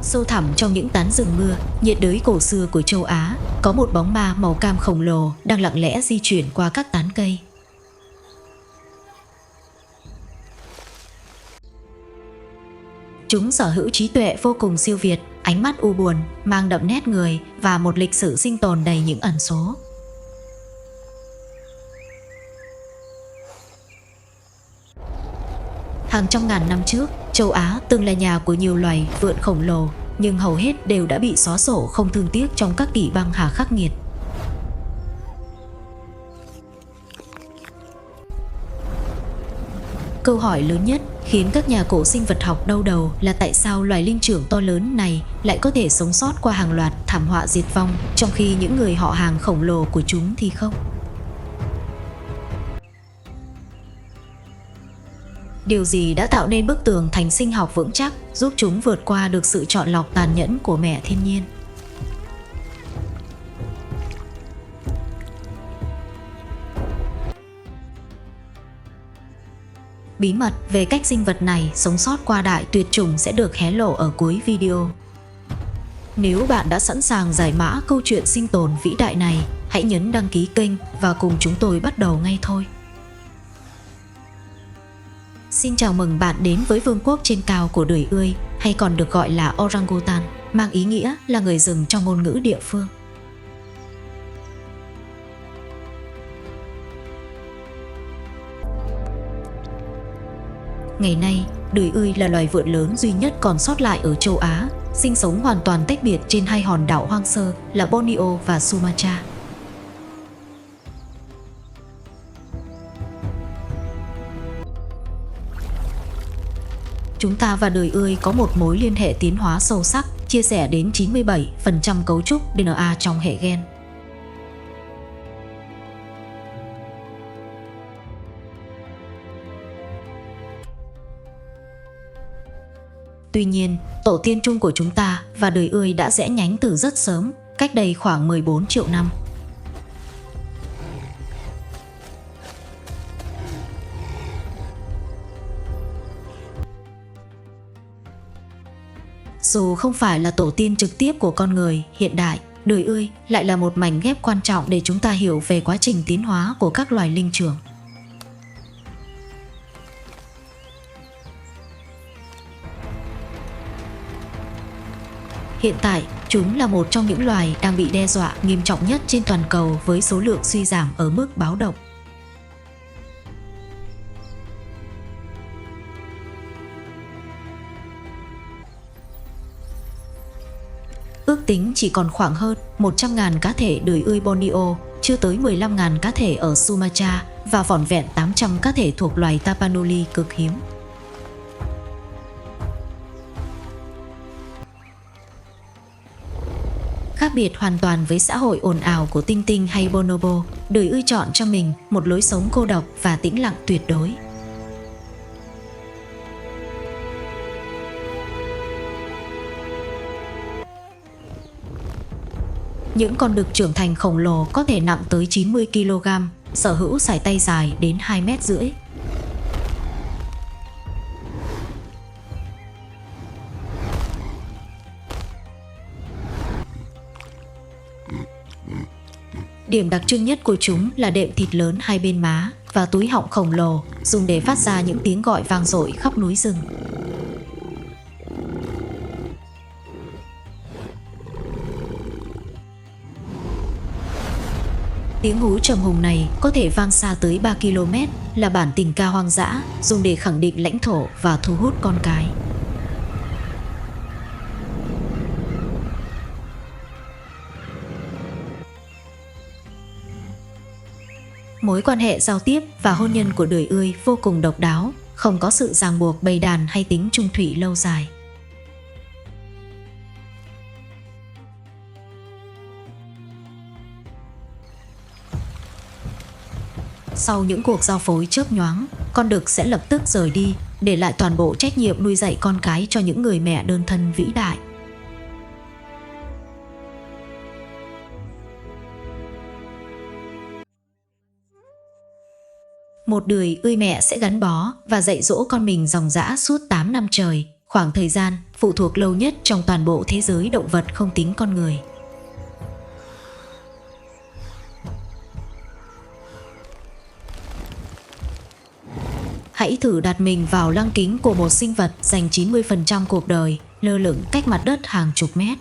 Sâu thẳm trong những tán rừng mưa nhiệt đới cổ xưa của châu Á, có một bóng ma màu cam khổng lồ đang lặng lẽ di chuyển qua các tán cây. Chúng sở hữu trí tuệ vô cùng siêu việt, ánh mắt u buồn, mang đậm nét người và một lịch sử sinh tồn đầy những ẩn số. Hàng trăm ngàn năm trước, châu Á từng là nhà của nhiều loài vượn khổng lồ, nhưng hầu hết đều đã bị xóa sổ không thương tiếc trong các kỷ băng hà khắc nghiệt. Câu hỏi lớn nhất khiến các nhà cổ sinh vật học đau đầu là tại sao loài linh trưởng to lớn này lại có thể sống sót qua hàng loạt thảm họa diệt vong, trong khi những người họ hàng khổng lồ của chúng thì không. Điều gì đã tạo nên bức tường thành sinh học vững chắc, giúp chúng vượt qua được sự chọn lọc tàn nhẫn của mẹ thiên nhiên? Bí mật về cách sinh vật này sống sót qua đại tuyệt chủng sẽ được hé lộ ở cuối video. Nếu bạn đã sẵn sàng giải mã câu chuyện sinh tồn vĩ đại này, hãy nhấn đăng ký kênh và cùng chúng tôi bắt đầu ngay thôi. Xin chào mừng bạn đến với vương quốc trên cao của đười ươi, hay còn được gọi là orangutan, mang ý nghĩa là người rừng trong ngôn ngữ địa phương. Ngày nay, đười ươi là loài vượn lớn duy nhất còn sót lại ở châu Á, sinh sống hoàn toàn tách biệt trên hai hòn đảo hoang sơ là Borneo và Sumatra. Chúng ta và đười ươi có một mối liên hệ tiến hóa sâu sắc, chia sẻ đến 97% cấu trúc DNA trong hệ gen. Tuy nhiên, tổ tiên chung của chúng ta và đười ươi đã rẽ nhánh từ rất sớm, cách đây khoảng 14 triệu năm. Dù không phải là tổ tiên trực tiếp của con người hiện đại, đười ươi lại là một mảnh ghép quan trọng để chúng ta hiểu về quá trình tiến hóa của các loài linh trưởng. Hiện tại, chúng là một trong những loài đang bị đe dọa nghiêm trọng nhất trên toàn cầu với số lượng suy giảm ở mức báo động. Ước tính chỉ còn khoảng hơn 100.000 cá thể đười ươi Borneo, chưa tới 15.000 cá thể ở Sumatra và vỏn vẹn 800 cá thể thuộc loài Tapanuli cực hiếm. Khác biệt hoàn toàn với xã hội ồn ào của Tinh Tinh hay Bonobo, đười ươi chọn cho mình một lối sống cô độc và tĩnh lặng tuyệt đối. Những con đực trưởng thành khổng lồ có thể nặng tới 90 kg, sở hữu sải tay dài đến 2,5 mét. Điểm đặc trưng nhất của chúng là đệm thịt lớn hai bên má và túi họng khổng lồ dùng để phát ra những tiếng gọi vang dội khắp núi rừng. Tiếng hú trầm hùng này có thể vang xa tới 3 km, là bản tình ca hoang dã dùng để khẳng định lãnh thổ và thu hút con cái. Mối quan hệ giao tiếp và hôn nhân của đười ươi vô cùng độc đáo, không có sự ràng buộc bầy đàn hay tính chung thủy lâu dài. Sau những cuộc giao phối chớp nhoáng, con đực sẽ lập tức rời đi, để lại toàn bộ trách nhiệm nuôi dạy con cái cho những người mẹ đơn thân vĩ đại. Một đười ươi mẹ sẽ gắn bó và dạy dỗ con mình ròng rã suốt 8 năm trời, khoảng thời gian phụ thuộc lâu nhất trong toàn bộ thế giới động vật không tính con người. Hãy thử đặt mình vào lăng kính của một sinh vật dành 90% cuộc đời lơ lửng cách mặt đất hàng chục mét.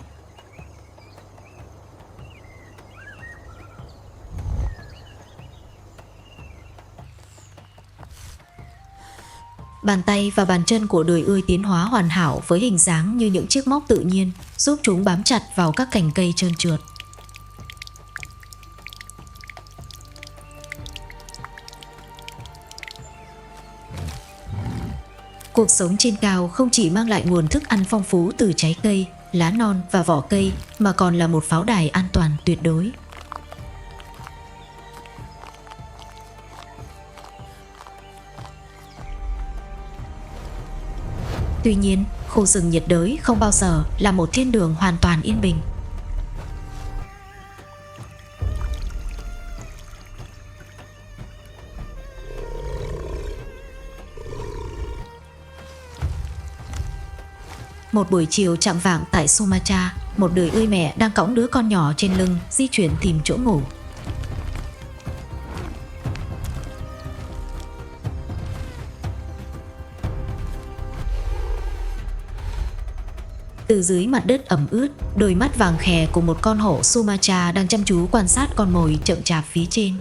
Bàn tay và bàn chân của đười ươi tiến hóa hoàn hảo với hình dáng như những chiếc móc tự nhiên, giúp chúng bám chặt vào các cành cây trơn trượt. Cuộc sống trên cao không chỉ mang lại nguồn thức ăn phong phú từ trái cây, lá non và vỏ cây, mà còn là một pháo đài an toàn tuyệt đối. Tuy nhiên, khu rừng nhiệt đới không bao giờ là một thiên đường hoàn toàn yên bình. Một buổi chiều chạng vạng tại Sumatra, một đười ươi mẹ đang cõng đứa con nhỏ trên lưng di chuyển tìm chỗ ngủ. Từ dưới mặt đất ẩm ướt, đôi mắt vàng khè của một con hổ Sumatra đang chăm chú quan sát con mồi chậm chạp phía trên.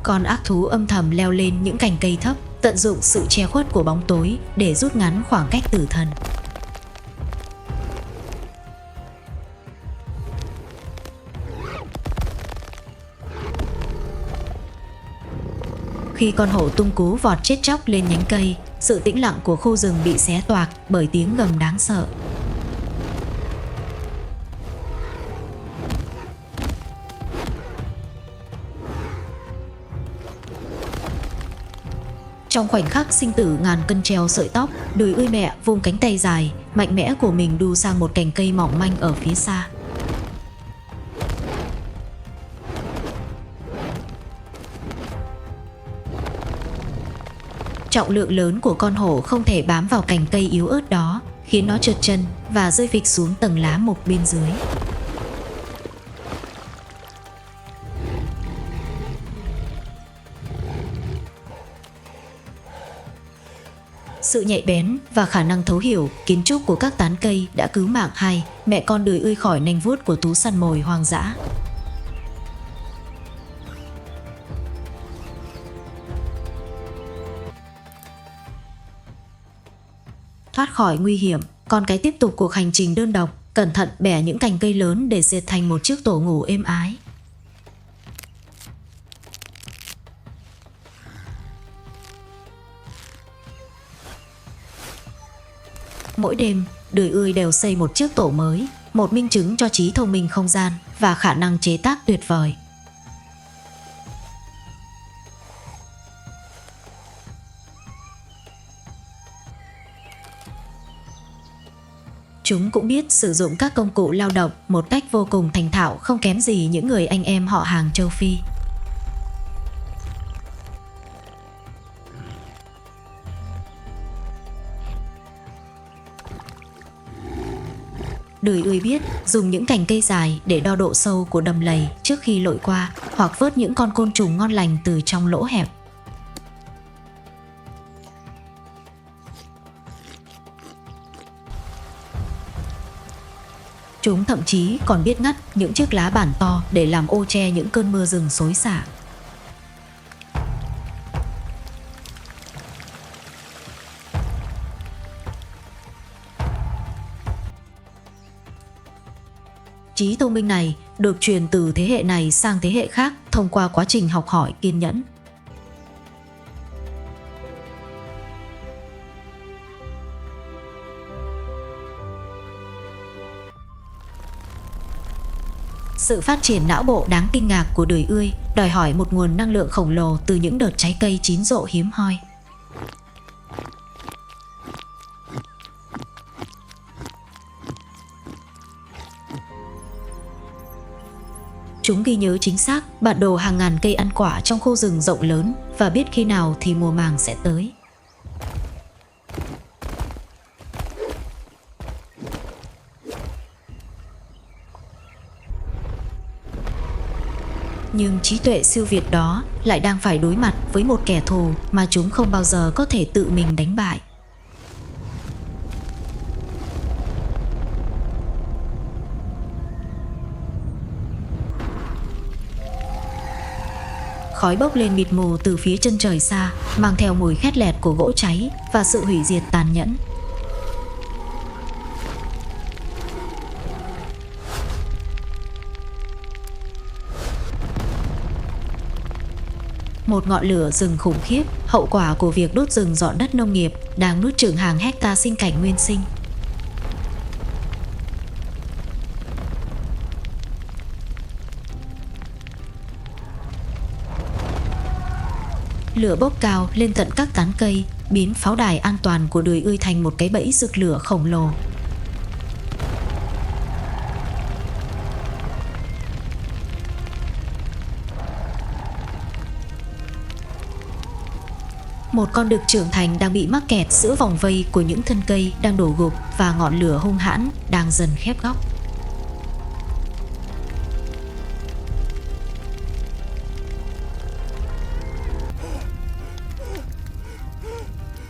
Con ác thú âm thầm leo lên những cành cây thấp, tận dụng sự che khuất của bóng tối để rút ngắn khoảng cách tử thần. Khi con hổ tung cú vọt chết chóc lên nhánh cây, sự tĩnh lặng của khu rừng bị xé toạc bởi tiếng gầm đáng sợ. Trong khoảnh khắc sinh tử ngàn cân treo sợi tóc, đười ươi mẹ vung cánh tay dài, mạnh mẽ của mình đu sang một cành cây mỏng manh ở phía xa. Trọng lượng lớn của con hổ không thể bám vào cành cây yếu ớt đó, khiến nó trượt chân và rơi phịch xuống tầng lá mục bên dưới. Sự nhạy bén và khả năng thấu hiểu kiến trúc của các tán cây đã cứu mạng hai mẹ con đười ươi khỏi nanh vuốt của thú săn mồi hoang dã. Thoát khỏi nguy hiểm, con cái tiếp tục cuộc hành trình đơn độc, cẩn thận bẻ những cành cây lớn để dệt thành một chiếc tổ ngủ êm ái. Mỗi đêm, đười ươi đều xây một chiếc tổ mới, một minh chứng cho trí thông minh không gian và khả năng chế tác tuyệt vời. Chúng cũng biết sử dụng các công cụ lao động một cách vô cùng thành thạo, không kém gì những người anh em họ hàng châu Phi. Đười ươi biết dùng những cành cây dài để đo độ sâu của đầm lầy trước khi lội qua, hoặc vớt những con côn trùng ngon lành từ trong lỗ hẹp. Chúng thậm chí còn biết ngắt những chiếc lá bản to để làm ô che những cơn mưa rừng xối xả. Trí thông minh này được truyền từ thế hệ này sang thế hệ khác thông qua quá trình học hỏi kiên nhẫn. Sự phát triển não bộ đáng kinh ngạc của đười ươi đòi hỏi một nguồn năng lượng khổng lồ từ những đợt trái cây chín rộ hiếm hoi. Chúng ghi nhớ chính xác bản đồ hàng ngàn cây ăn quả trong khu rừng rộng lớn và biết khi nào thì mùa màng sẽ tới. Nhưng trí tuệ siêu việt đó lại đang phải đối mặt với một kẻ thù mà chúng không bao giờ có thể tự mình đánh bại. Khói bốc lên mịt mù từ phía chân trời xa, mang theo mùi khét lẹt của gỗ cháy và sự hủy diệt tàn nhẫn. Một ngọn lửa rừng khủng khiếp, hậu quả của việc đốt rừng dọn đất nông nghiệp, đang nuốt chửng hàng hecta sinh cảnh nguyên sinh. Lửa bốc cao lên tận các tán cây, biến pháo đài an toàn của đười ươi thành một cái bẫy rực lửa khổng lồ. Một con đực trưởng thành đang bị mắc kẹt giữa vòng vây của những thân cây đang đổ gục và ngọn lửa hung hãn đang dần khép góc.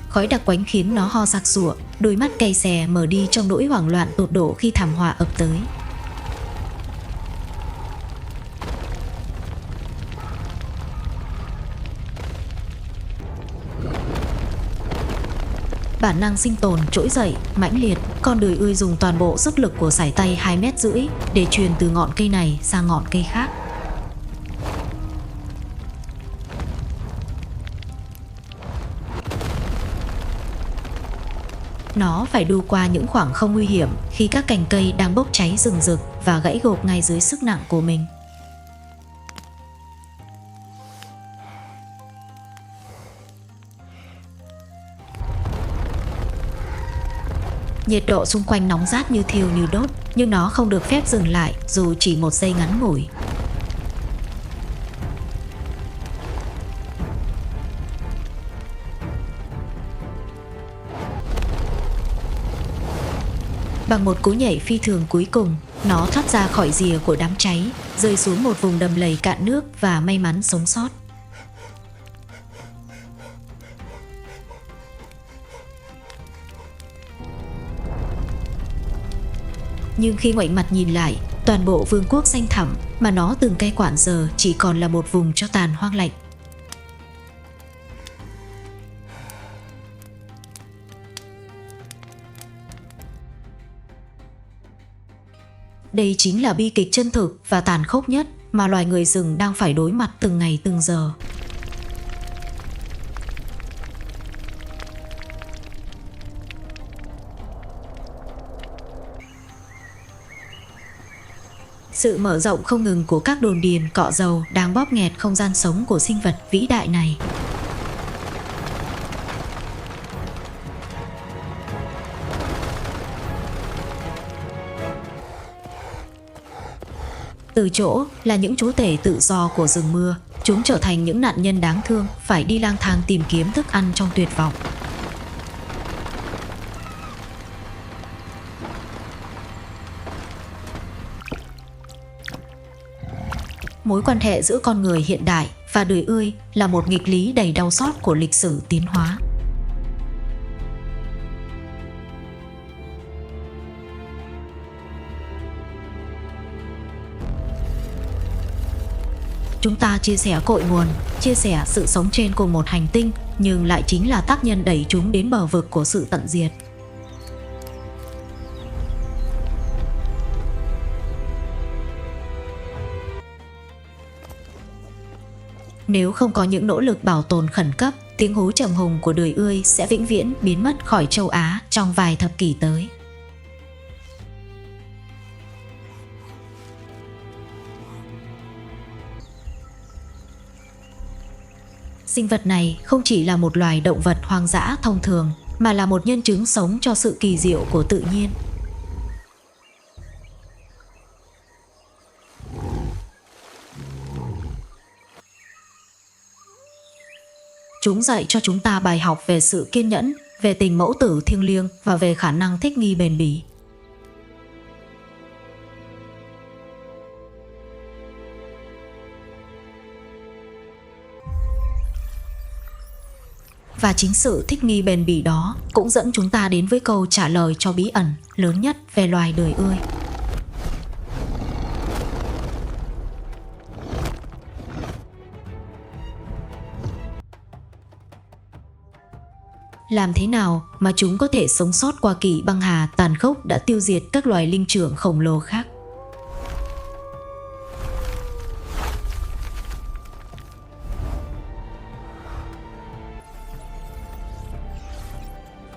Khói đặc quánh khiến nó ho sặc sụa, đôi mắt cay xè mở đi trong nỗi hoảng loạn tột độ khi thảm họa ập tới. Bản năng sinh tồn trỗi dậy, mãnh liệt, con đười ươi dùng toàn bộ sức lực của sải tay 2,5 mét để truyền từ ngọn cây này sang ngọn cây khác. Nó phải đu qua những khoảng không nguy hiểm khi các cành cây đang bốc cháy rừng rực và gãy gộc ngay dưới sức nặng của mình. Nhiệt độ xung quanh nóng rát như thiêu như đốt, nhưng nó không được phép dừng lại dù chỉ một giây ngắn ngủi. Bằng một cú nhảy phi thường cuối cùng, nó thoát ra khỏi rìa của đám cháy, rơi xuống một vùng đầm lầy cạn nước và may mắn sống sót. Nhưng khi ngoảnh mặt nhìn lại, toàn bộ vương quốc xanh thẳm mà nó từng cai quản giờ chỉ còn là một vùng tro tàn hoang lạnh. Đây chính là bi kịch chân thực và tàn khốc nhất mà loài người rừng đang phải đối mặt từng ngày từng giờ. Sự mở rộng không ngừng của các đồn điền cọ dầu đang bóp nghẹt không gian sống của sinh vật vĩ đại này. Từ chỗ là những chúa tể tự do của rừng mưa, chúng trở thành những nạn nhân đáng thương phải đi lang thang tìm kiếm thức ăn trong tuyệt vọng. Mối quan hệ giữa con người hiện đại và đười ươi là một nghịch lý đầy đau xót của lịch sử tiến hóa. Chúng ta chia sẻ cội nguồn, chia sẻ sự sống trên cùng một hành tinh, nhưng lại chính là tác nhân đẩy chúng đến bờ vực của sự tận diệt. Nếu không có những nỗ lực bảo tồn khẩn cấp, tiếng hú trầm hùng của đười ươi sẽ vĩnh viễn biến mất khỏi châu Á trong vài thập kỷ tới. Sinh vật này không chỉ là một loài động vật hoang dã thông thường, mà là một nhân chứng sống cho sự kỳ diệu của tự nhiên. Chúng dạy cho chúng ta bài học về sự kiên nhẫn, về tình mẫu tử thiêng liêng và về khả năng thích nghi bền bỉ. Và chính sự thích nghi bền bỉ đó cũng dẫn chúng ta đến với câu trả lời cho bí ẩn lớn nhất về loài đời ươi. Làm thế nào mà chúng có thể sống sót qua kỳ băng hà tàn khốc đã tiêu diệt các loài linh trưởng khổng lồ khác?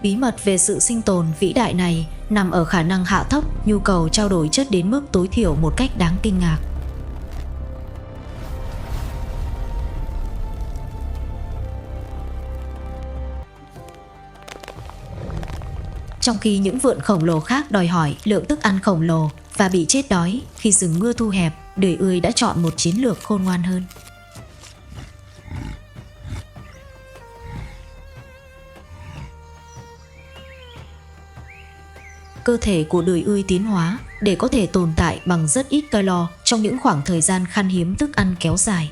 Bí mật về sự sinh tồn vĩ đại này nằm ở khả năng hạ thấp nhu cầu trao đổi chất đến mức tối thiểu một cách đáng kinh ngạc. Trong khi những vượn khổng lồ khác đòi hỏi lượng thức ăn khổng lồ và bị chết đói khi rừng mưa thu hẹp, đời ươi đã chọn một chiến lược khôn ngoan hơn. Cơ thể của đời ươi tiến hóa để có thể tồn tại bằng rất ít calo trong những khoảng thời gian khan hiếm thức ăn kéo dài.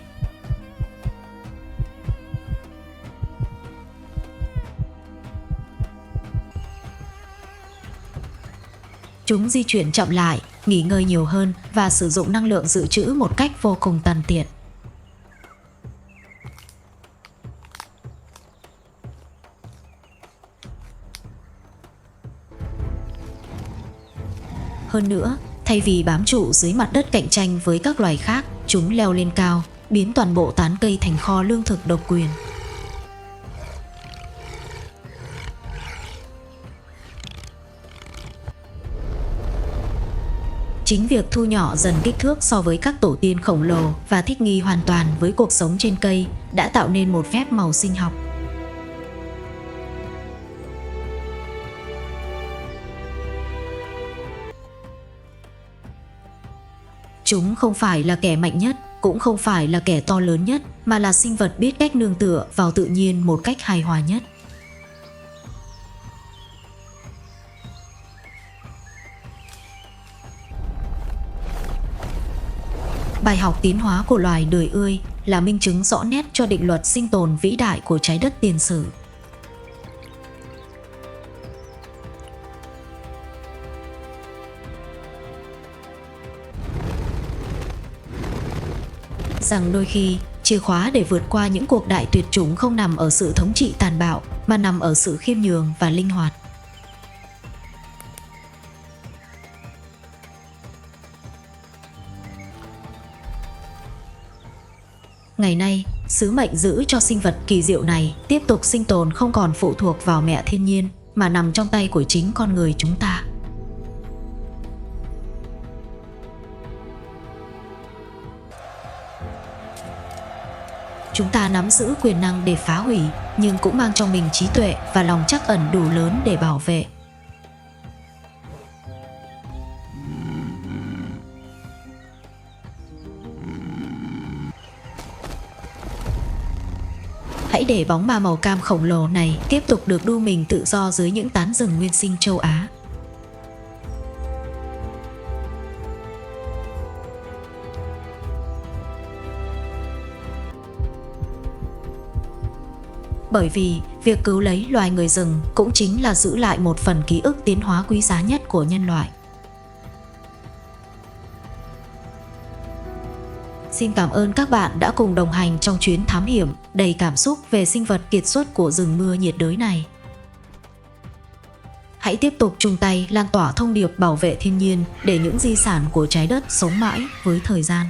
Chúng di chuyển chậm lại, nghỉ ngơi nhiều hơn và sử dụng năng lượng dự trữ một cách vô cùng tàn tiện. Hơn nữa, thay vì bám trụ dưới mặt đất cạnh tranh với các loài khác, chúng leo lên cao, biến toàn bộ tán cây thành kho lương thực độc quyền. Chính việc thu nhỏ dần kích thước so với các tổ tiên khổng lồ và thích nghi hoàn toàn với cuộc sống trên cây đã tạo nên một phép màu sinh học. Chúng không phải là kẻ mạnh nhất, cũng không phải là kẻ to lớn nhất, mà là sinh vật biết cách nương tựa vào tự nhiên một cách hài hòa nhất. Bài học tiến hóa của loài đời ươi là minh chứng rõ nét cho định luật sinh tồn vĩ đại của trái đất tiền sử. Rằng đôi khi, chìa khóa để vượt qua những cuộc đại tuyệt chủng không nằm ở sự thống trị tàn bạo, mà nằm ở sự khiêm nhường và linh hoạt. Ngày nay, sứ mệnh giữ cho sinh vật kỳ diệu này tiếp tục sinh tồn không còn phụ thuộc vào mẹ thiên nhiên, mà nằm trong tay của chính con người chúng ta. Chúng ta nắm giữ quyền năng để phá hủy, nhưng cũng mang trong mình trí tuệ và lòng trắc ẩn đủ lớn để bảo vệ. Hãy để bóng ma màu cam khổng lồ này tiếp tục được đu mình tự do dưới những tán rừng nguyên sinh châu Á. Bởi vì việc cứu lấy loài người rừng cũng chính là giữ lại một phần ký ức tiến hóa quý giá nhất của nhân loại. Xin cảm ơn các bạn đã cùng đồng hành trong chuyến thám hiểm đầy cảm xúc về sinh vật kiệt xuất của rừng mưa nhiệt đới này. Hãy tiếp tục chung tay lan tỏa thông điệp bảo vệ thiên nhiên để những di sản của trái đất sống mãi với thời gian.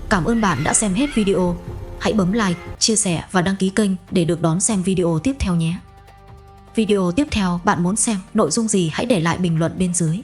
Cảm ơn bạn đã xem hết video. Hãy bấm like, chia sẻ và đăng ký kênh để được đón xem video tiếp theo nhé. Video tiếp theo bạn muốn xem nội dung gì hãy để lại bình luận bên dưới.